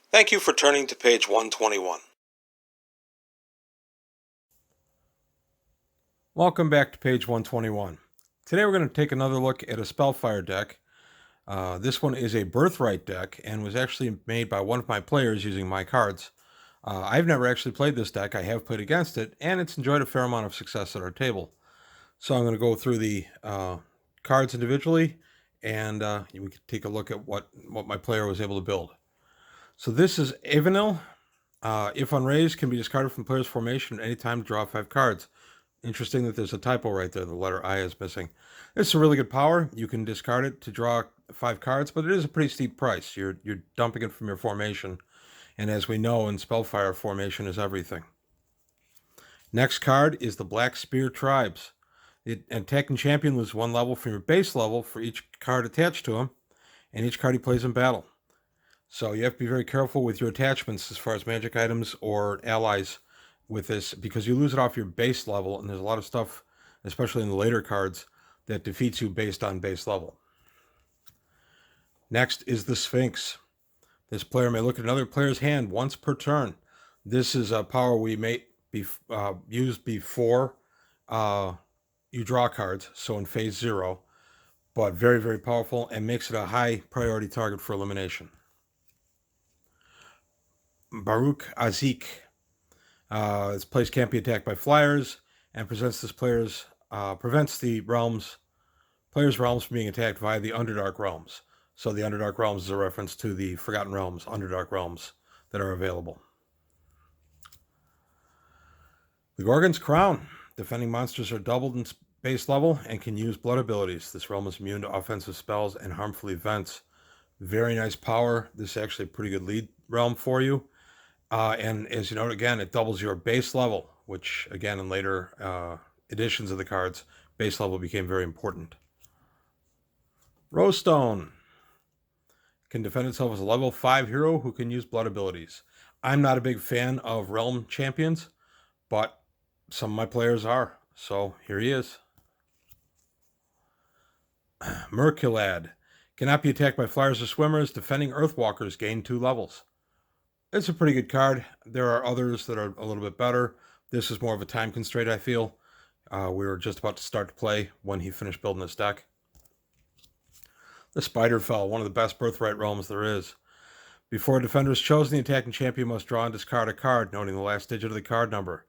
Thank you for turning to page 121. Welcome back to page 121. Today we're going to take another look at a Spellfire deck. This one is a Birthrite deck and was actually made by one of my players using my cards. I've never actually played this deck. I have played against it, and it's enjoyed a fair amount of success at our table. So I'm going to go through the cards individually, and we can take a look at what my player was able to build. So this is Avenil. If unraised, can be discarded from player's formation at any time to draw 5 cards. Interesting that there's a typo right there. The letter I is missing. It's a really good power. You can discard it to draw 5 cards, but it is a pretty steep price. You're dumping it from your formation. And as we know, in Spellfire, formation is everything. Next card is the Black Spear Tribes. The attacking champion loses 1 level from your base level for each card attached to him, and each card he plays in battle. So you have to be very careful with your attachments as far as magic items or allies with this, because you lose it off your base level, and there's a lot of stuff, especially in the later cards, that defeats you based on base level. Next is the Sphinx. This player may look at another player's hand once per turn. This is a power we may use before you draw cards, so in phase 0, but very, very powerful and makes it a high priority target for elimination. Baruch Azik. This place can't be attacked by flyers and prevents the player's realms from being attacked via the Underdark realms. So the Underdark realms is a reference to the Forgotten Realms, Underdark realms that are available. The Gorgon's Crown. Defending monsters are doubled in base level and can use blood abilities. This realm is immune to offensive spells and harmful events. Very nice power. This is actually a pretty good lead realm for you. And as you note, again, it doubles your base level, which, again, in later editions of the cards, base level became very important. Rosestone can defend itself as a level 5 hero who can use blood abilities. I'm not a big fan of realm champions, but some of my players are. So here he is. Merculad cannot be attacked by flyers or swimmers. Defending Earthwalkers gain 2 levels. It's a pretty good card. There are others that are a little bit better. This is more of a time constraint, I feel. We were just about to start to play when he finished building this deck. The Spiderfell, one of the best Birthright realms there is. Before a defender is chosen, the attacking champion must draw and discard a card, noting the last digit of the card number.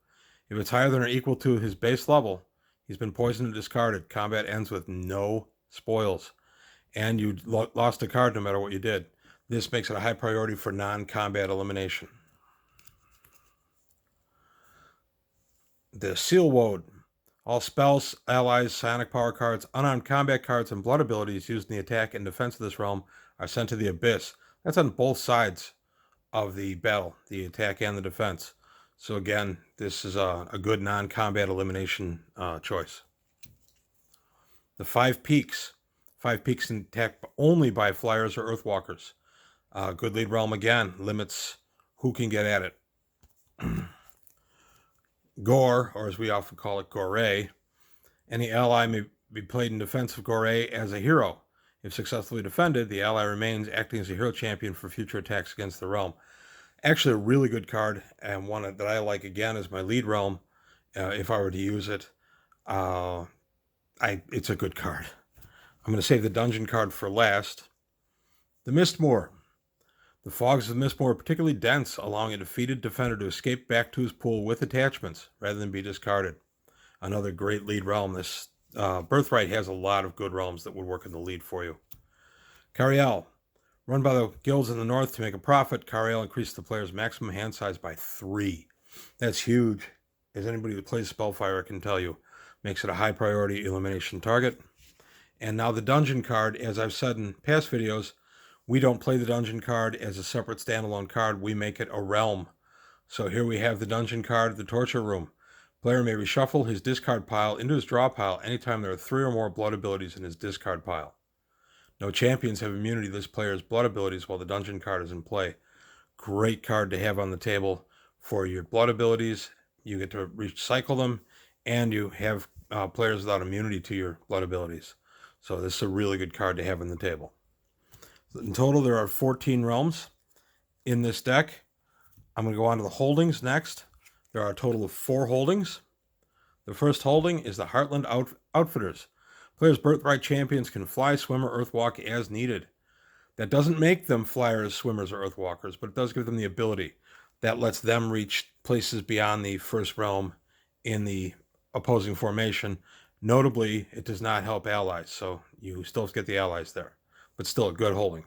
If it's higher than or equal to his base level, he's been poisoned and discarded. Combat ends with no spoils. And you lost a card no matter what you did. This makes it a high priority for non-combat elimination. The Sealwoad. All spells, allies, psionic power cards, unarmed combat cards, and blood abilities used in the attack and defense of this realm are sent to the Abyss. That's on both sides of the battle, the attack and the defense. So again, this is a good non-combat elimination choice. The 5 Peaks. 5 Peaks can attack only by flyers or Earthwalkers. Good lead realm again, limits who can get at it. Gore, or as we often call it, Gore. Any ally may be played in defense of Gore as a hero. If successfully defended, the ally remains acting as a hero champion for future attacks against the realm. Actually, a really good card, and one that I like again as my lead realm. If I were to use it, it's a good card. I'm going to save the dungeon card for last. The Mistmoor. The fogs of Mistmoor are particularly dense, allowing a defeated defender to escape back to his pool with attachments rather than be discarded. Another great lead realm. This Birthright has a lot of good realms that would work in the lead for you. Cariel. Run by the guilds in the north to make a profit, Cariel increases the player's maximum hand size by 3. That's huge. As anybody who plays Spellfire can tell you, makes it a high priority elimination target. And now the dungeon card, as I've said in past videos, we don't play the dungeon card as a separate standalone card. We make it a realm. So here we have the dungeon card, the torture room. Player may reshuffle his discard pile into his draw pile anytime there are 3 or more blood abilities in his discard pile. No champions have immunity to this player's blood abilities while the dungeon card is in play. Great card to have on the table for your blood abilities. You get to recycle them, and you have players without immunity to your blood abilities. So this is a really good card to have on the table. In total, there are 14 realms. in this deck. I'm going to go on to the holdings next. There are a total of 4 holdings. The first holding is the Heartland Outfitters. Players' Birthright champions can fly, swim, or earthwalk as needed. That doesn't make them flyers, swimmers, or earthwalkers, but it does give them the ability. That lets them reach places beyond the first realm in the opposing formation. Notably, it does not help allies, so you still get the allies there, but still a good holding.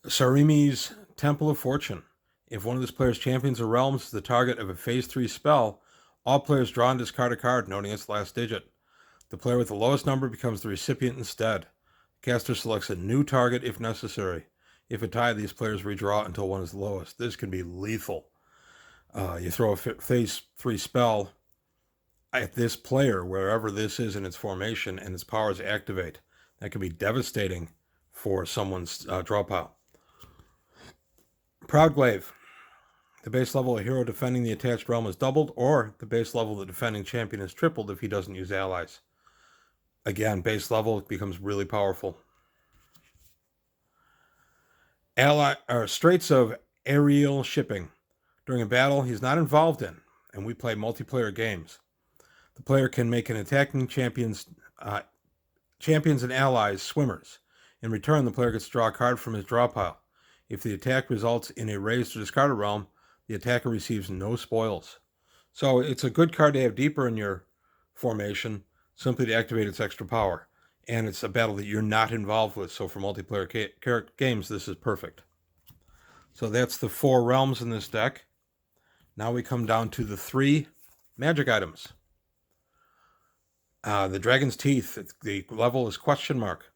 Sarimi's Temple of Fortune. If one of this player's champions or realms is the target of a Phase 3 spell, all players draw and discard a card noting its last digit. The player with the lowest number becomes the recipient instead. The caster selects a new target if necessary. If a tie, these players redraw until one is the lowest. This can be lethal. You throw a Phase 3 spell at this player, wherever this is in its formation, and its powers activate. That can be devastating for someone's draw pile. Proudglaive. The base level of a hero defending the attached realm is doubled, or the base level of the defending champion is tripled if he doesn't use allies. Again, base level becomes really powerful. Straits of Aerial Shipping. During a battle he's not involved in, and we play multiplayer games, the player can make an attacking champions and allies swimmers. In return, the player gets to draw a card from his draw pile. If the attack results in a raised or discarded realm, the attacker receives no spoils. So it's a good card to have deeper in your formation, simply to activate its extra power. And it's a battle that you're not involved with, so for multiplayer games, this is perfect. So that's the 4 realms in this deck. Now we come down to the 3 magic items. The Dragon's Teeth, the level is question mark.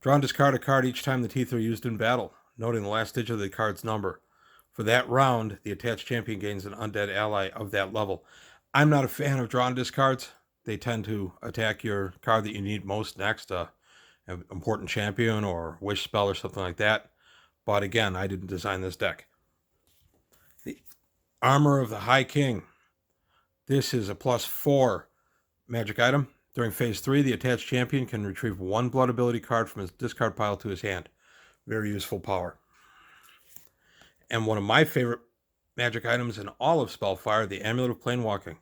Draw and discard a card each time the teeth are used in battle, noting the last digit of the card's number. For that round, the attached champion gains an undead ally of that level. I'm not a fan of draw and discards. They tend to attack your card that you need most next, an important champion or wish spell or something like that. But again, I didn't design this deck. The Armor of the High King. This is a +4 magic item. During Phase 3, the attached champion can retrieve 1 blood ability card from his discard pile to his hand. Very useful power. And one of my favorite magic items in all of Spellfire, the Amulet of Planewalking.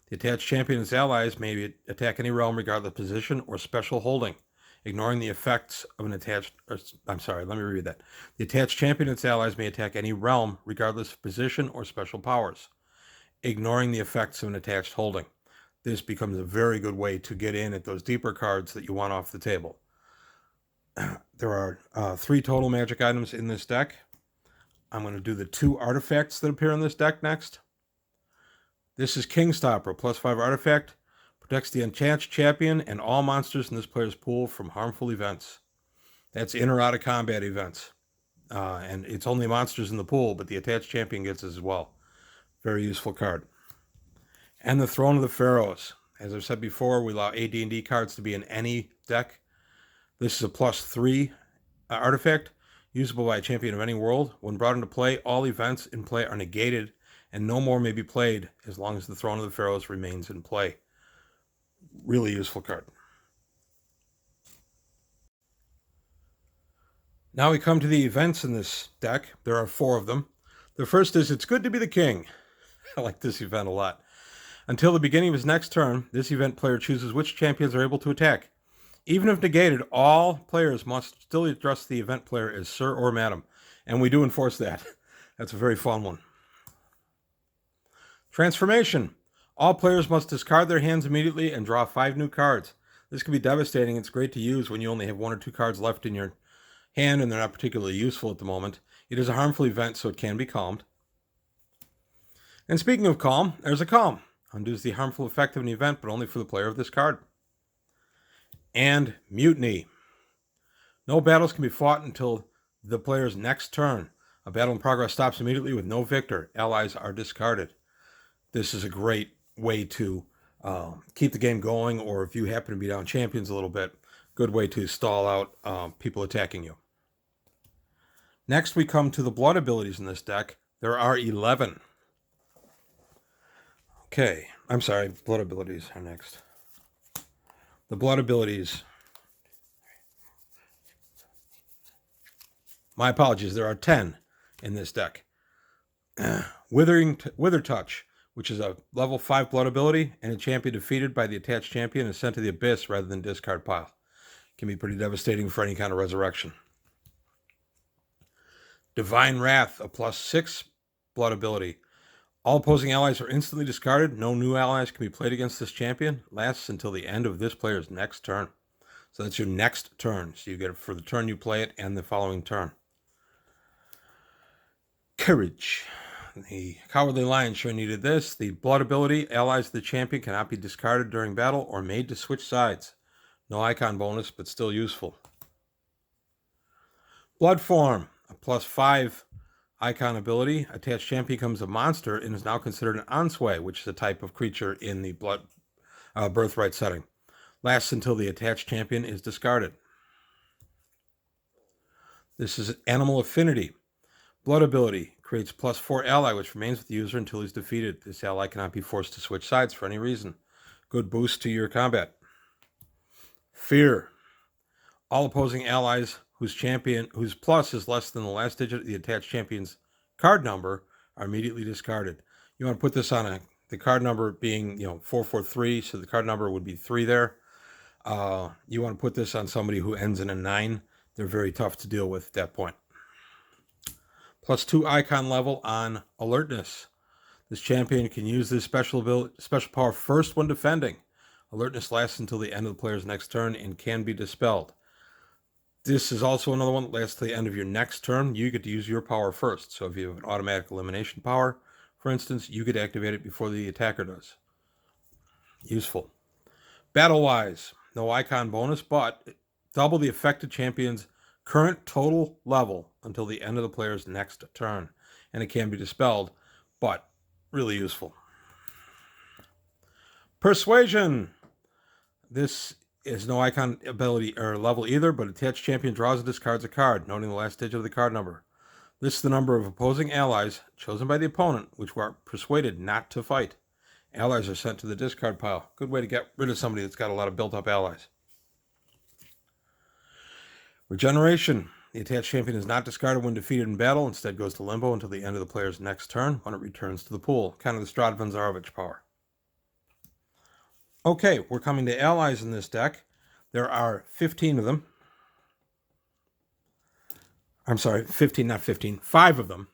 The attached champion and its allies may attack any realm regardless of position or special holding, ignoring the effects of an attached... let me reread that. The attached champion and its allies may attack any realm regardless of position or special powers, ignoring the effects of an attached holding. This becomes a very good way to get in at those deeper cards that you want off the table. There are 3 total magic items in this deck. I'm going to do the 2 artifacts that appear in this deck next. This is Kingstopper, +5 artifact. Protects the attached champion and all monsters in this player's pool from harmful events. That's in or out of combat events. And it's only monsters in the pool, but the attached champion gets it as well. Very useful card. And the Throne of the Pharaohs. As I've said before, we allow AD&D cards to be in any deck. This is a +3 artifact, usable by a champion of any world. When brought into play, all events in play are negated, and no more may be played as long as the Throne of the Pharaohs remains in play. Really useful card. Now we come to the events in this deck. There are 4 of them. The first is, it's good to be the king. I like this event a lot. Until the beginning of his next turn, this event player chooses which champions are able to attack. Even if negated, all players must still address the event player as sir or madam. And we do enforce that. That's a very fun one. Transformation. All players must discard their hands immediately and draw 5 new cards. This can be devastating. It's great to use when you only have 1 or 2 cards left in your hand and they're not particularly useful at the moment. It is a harmful event, so it can be calmed. And speaking of calm, there's a calm. Undoes the harmful effect of an event, but only for the player of this card. And Mutiny. No battles can be fought until the player's next turn. A battle in progress stops immediately with no victor. Allies are discarded. This is a great way to keep the game going, or if you happen to be down champions a little bit, good way to stall out people attacking you. Next, we come to the blood abilities in this deck. There are 11. Okay, I'm sorry, blood abilities are next. The blood abilities. My apologies, there are 10 in this deck. Wither Touch, which is a level 5 blood ability, and a champion defeated by the attached champion is sent to the abyss rather than discard pile. Can be pretty devastating for any kind of resurrection. Divine Wrath, a +6 blood ability. All opposing allies are instantly discarded. No new allies can be played against this champion. Lasts until the end of this player's next turn. So that's your next turn. So you get it for the turn you play it and the following turn. Courage. The Cowardly Lion sure needed this. The blood ability, allies of the champion cannot be discarded during battle or made to switch sides. No icon bonus, but still useful. Blood Form, a +5 icon ability. Attached champion becomes a monster and is now considered an ensway, which is a type of creature in the Birthright setting. Lasts until the attached champion is discarded. This is Animal Affinity. Blood ability creates +4 ally, which remains with the user until he's defeated. This ally cannot be forced to switch sides for any reason. Good boost to your combat. Fear. All opposing allies whose plus is less than the last digit of the attached champion's card number are immediately discarded. You want to put this on the card number being 443, so the card number would be 3 there. You want to put this on somebody who ends in a 9. They're very tough to deal with at that point. +2 icon level on Alertness. This champion can use this special power first when defending. Alertness lasts until the end of the player's next turn and can be dispelled. This is also another one that lasts to the end of your next turn. You get to use your power first. So if you have an automatic elimination power, for instance, you get to activate it before the attacker does. Useful. Battle-wise, no icon bonus, but double the affected champion's current total level until the end of the player's next turn. And it can be dispelled, but really useful. Persuasion. This is no icon ability or level either, but attached champion draws and discards a card, noting the last digit of the card number. This is the number of opposing allies chosen by the opponent, which were persuaded not to fight. Allies are sent to the discard pile. Good way to get rid of somebody that's got a lot of built-up allies. Regeneration. The attached champion is not discarded when defeated in battle. Instead goes to limbo until the end of the player's next turn when it returns to the pool. Kind of the Stradvan Zarovich power. Okay, we're coming to allies in this deck. There are 15 of them. I'm sorry, 15, not 15. 5 of them.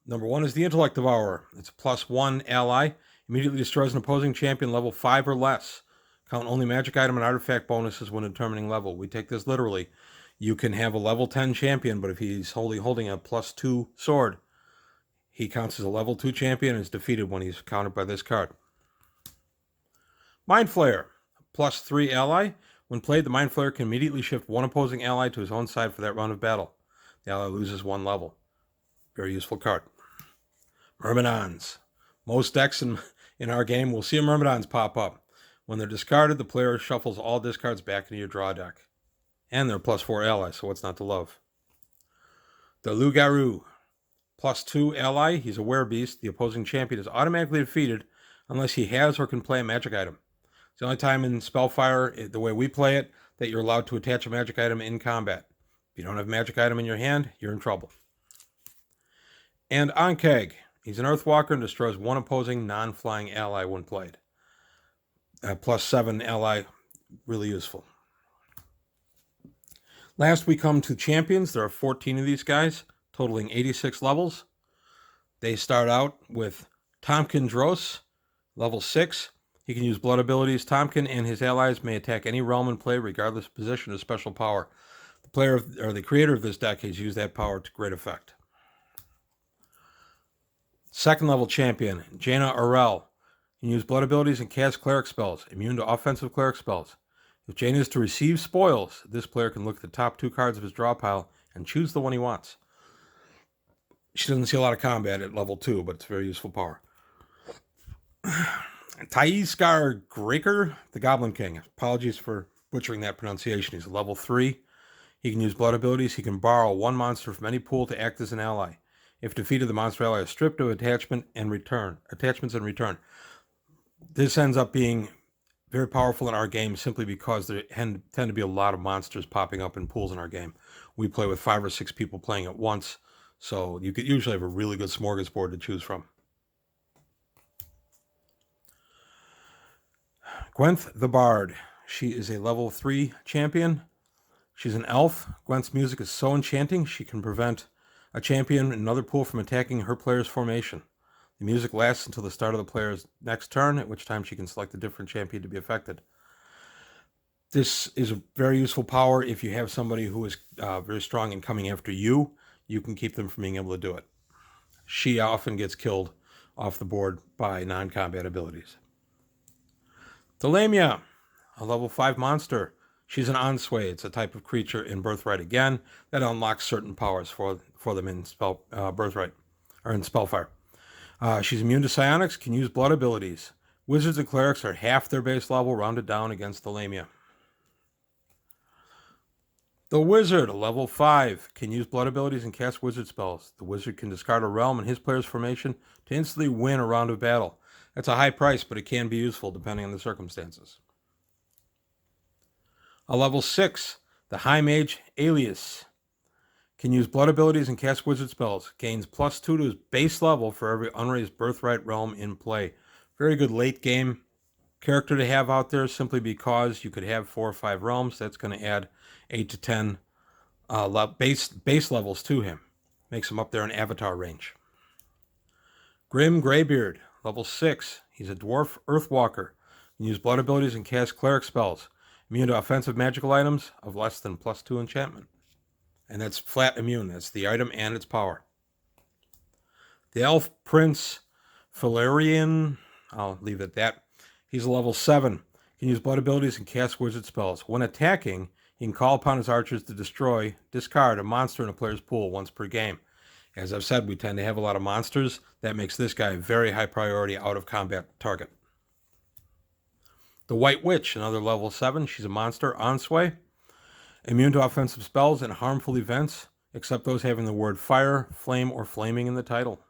Number 1 is the Intellect Devourer. It's a +1 ally. Immediately destroys an opposing champion level 5 or less. Count only magic item and artifact bonuses when determining level. We take this literally. You can have a level 10 champion, but if he's holding a +2 sword, he counts as a level 2 champion and is defeated when he's countered by this card. Mind Flayer, +3 ally. When played, the Mind Flayer can immediately shift one opposing ally to his own side for that round of battle. The ally loses 1 level. Very useful card. Myrmidons. Most decks in our game will see a Myrmidons pop up. When they're discarded, the player shuffles all discards back into your draw deck. And they're +4 allies, so what's not to love? The Loup-Garou. +2 ally. He's a werebeast. The opposing champion is automatically defeated unless he has or can play a magic item. It's the only time in Spellfire, the way we play it, that you're allowed to attach a magic item in combat. If you don't have a magic item in your hand, you're in trouble. And Ankeg. He's an Earthwalker and destroys one opposing non-flying ally when played. +7 ally, really useful. Last we come to champions. There are 14 of these guys, totaling 86 levels. They start out with Tomkin Dros, level 6. He can use blood abilities. Tomkin and his allies may attack any realm in play, regardless of position or special power. The player or the creator of this deck has used that power to great effect. Second level champion, Jaina Arel. He can use blood abilities and cast cleric spells, immune to offensive cleric spells. If Jaina is to receive spoils, this player can look at the top 2 cards of his draw pile and choose the one he wants. She doesn't see a lot of combat at level 2, but it's a very useful power. Taiskar Graker, the Goblin King. Apologies for butchering that pronunciation. He's a level 3. He can use blood abilities. He can borrow 1 monster from any pool to act as an ally. If defeated, the monster ally is stripped of attachments and return. This ends up being very powerful in our game simply because there tend to be a lot of monsters popping up in pools in our game. We play with 5 or 6 people playing at once, so you could usually have a really good smorgasbord to choose from. Gwenth the Bard. She is a level 3 champion. She's an elf. Gwenth's music is so enchanting, she can prevent a champion in another pool from attacking her player's formation. The music lasts until the start of the player's next turn, at which time she can select a different champion to be affected. This is a very useful power if you have somebody who is very strong in coming after you. You can keep them from being able to do it. She often gets killed off the board by non-combat abilities. Delamia, a level 5 monster. She's an Ensway. It's a type of creature in Birthright again that unlocks certain powers for them in Birthright or in Spellfire. She's immune to psionics, can use blood abilities. Wizards and clerics are half their base level, rounded down against Delamia. The Wizard, a level 5, can use blood abilities and cast wizard spells. The Wizard can discard a realm in his player's formation to instantly win a round of battle. That's a high price, but it can be useful depending on the circumstances. A level 6, the High Mage Alias, can use blood abilities and cast wizard spells. Gains +2 to his base level for every unraised Birthright realm in play. Very good late game character to have out there, simply because you could have 4 or 5 realms. That's going to add 8 to 10 base levels to him. Makes him up there in avatar range. Grim Greybeard, level 6. He's a dwarf earthwalker. Can use blood abilities and cast cleric spells. Immune to offensive magical items of less than +2 enchantment. And that's flat immune. That's the item and its power. The Elf Prince Valerian, I'll leave it at that. He's a level 7. Can use blood abilities and cast wizard spells. When attacking, he can call upon his archers to discard a monster in a player's pool once per game. As I've said, we tend to have a lot of monsters. That makes this guy a very high priority out of combat target. The White Witch, another level 7. She's a monster, Ensway. Immune to offensive spells and harmful events, except those having the word fire, flame, or flaming in the title.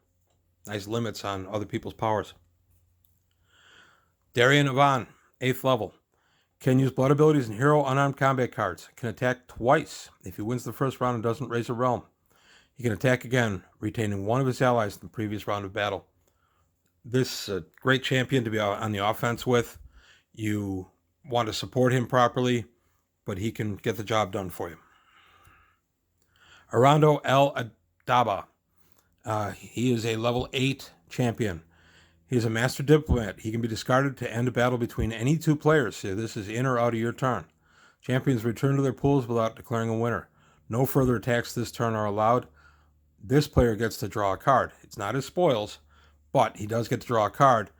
Nice limits on other people's powers. Darian Avan, 8th level. Can use blood abilities and hero unarmed combat cards. Can attack twice if he wins the first round and doesn't raise a realm. He can attack again, retaining one of his allies in the previous round of battle. This is a great champion to be on the offense with. You want to support him properly, but he can get the job done for you. Arondo El Adaba. He is a level 8 champion. He is a master diplomat. He can be discarded to end a battle between any 2 players. So this is in or out of your turn. Champions return to their pools without declaring a winner. No further attacks this turn are allowed. This player gets to draw a card. It's not his spoils, but he does get to draw a card.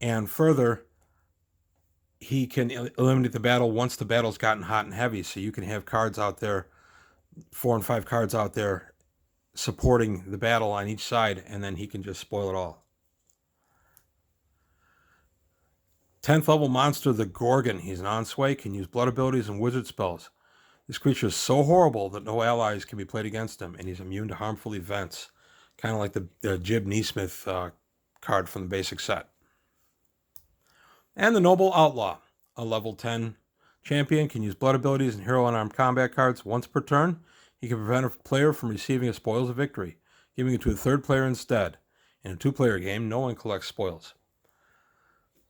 And further, he can eliminate the battle once the battle's gotten hot and heavy. So you can have cards out there, 4 and 5 cards out there supporting the battle on each side, and then he can just spoil it all. 10th level monster, the Gorgon. He's an Ensway, can use blood abilities and wizard spells. This creature is so horrible that no allies can be played against him, and he's immune to harmful events. Kind of like the Jib Neesmith card from the basic set. And the Noble Outlaw, a level 10 champion, can use blood abilities and hero unarmed combat cards once per turn. He can prevent a player from receiving a spoils of victory, giving it to a 3rd player instead. In a 2-player game, no one collects spoils.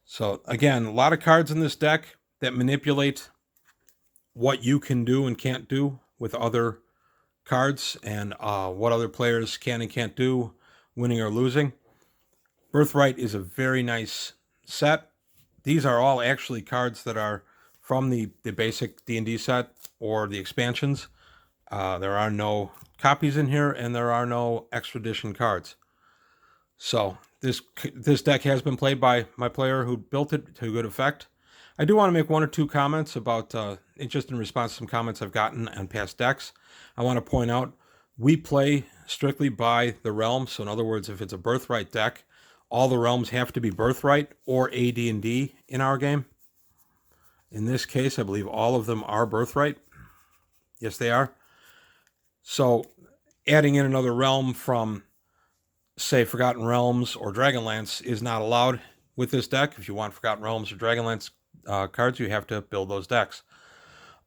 So again, a lot of cards in this deck that manipulate what you can do and can't do with other cards, and what other players can and can't do, winning or losing. Birthright is a very nice set. These are all actually cards that are from the basic D&D set or the expansions. There are no copies in here, and there are no extra edition cards. So this deck has been played by my player who built it to good effect. I do want to make 1 or 2 comments about, just in response to some comments I've gotten on past decks. I want to point out, we play strictly by the realm. So in other words, if it's a Birthright deck, all the realms have to be Birthright or AD&D in our game. In this case, I believe all of them are Birthright. Yes, they are. So adding in another realm from, say, Forgotten Realms or Dragonlance is not allowed with this deck. If you want Forgotten Realms or Dragonlance, cards, you have to build those decks.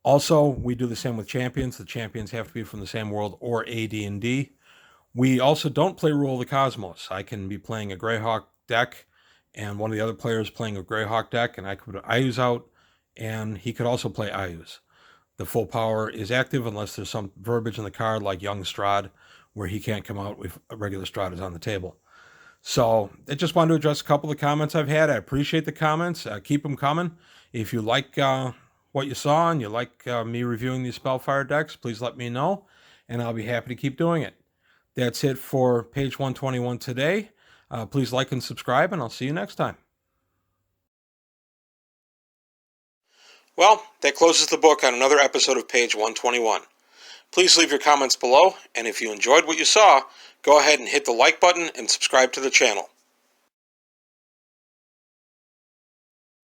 Also, we do the same with champions. The champions have to be from the same world or AD&D. We also don't play Rule of the Cosmos. I can be playing a Greyhawk deck, and one of the other players playing a Greyhawk deck, and I could put Ayus out, and he could also play Ayus. The full power is active unless there's some verbiage in the card like Young Strahd, where he can't come out if a regular Strahd is on the table. So I just wanted to address a couple of the comments I've had. I appreciate the comments. Keep them coming. If you like what you saw and you like me reviewing these Spellfire decks, please let me know, and I'll be happy to keep doing it. That's it for page 121 today. Please like and subscribe, and I'll see you next time. Well, that closes the book on another episode of page 121. Please leave your comments below, and if you enjoyed what you saw, go ahead and hit the like button and subscribe to the channel.